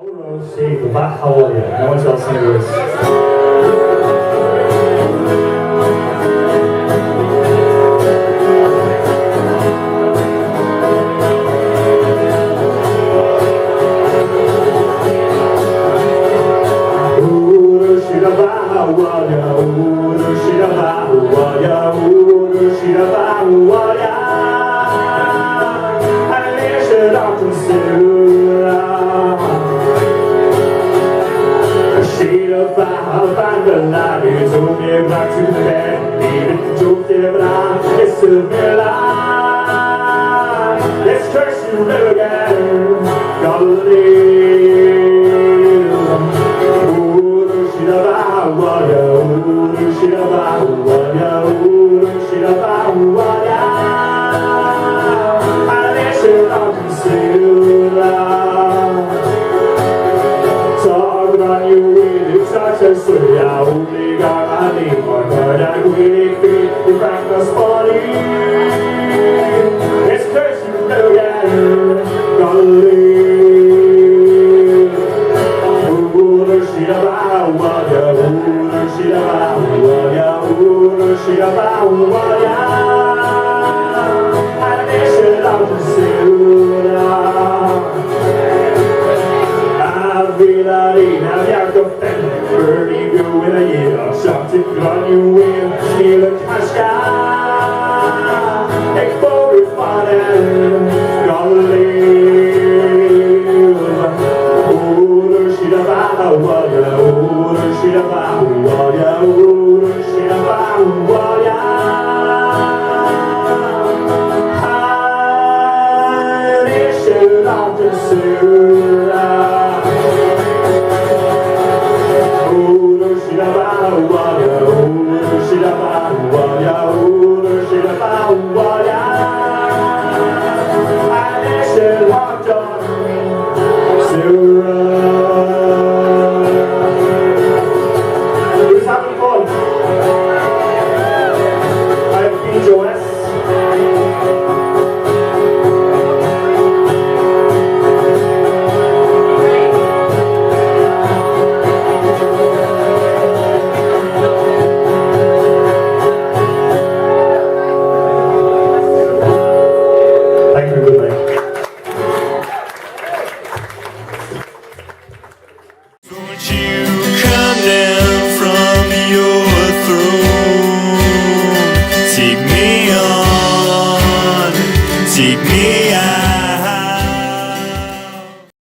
Sim, Bahá'u'lláh. No one else knew this. Zoom je back to the bed, even joke about it's a lie. Let's curse you again, gotta live. Uru shirabahuaya, uru shirabahuaya, uru shirabahuaya. I listen on concealer. Talk about you with it, such a sweet only got I need my heart and we feet to crack the spotty. It's curse you again, gotta live. Uru shirabahuaya, uru shirabahuaya, uru shirabahuaya. I listen on concealer. Vilarina, Jakobben, Vertigo in a year, something on you will steal a casca. Explode fun and gonna live. Uru shirabahuaya, uru shirabahuaya.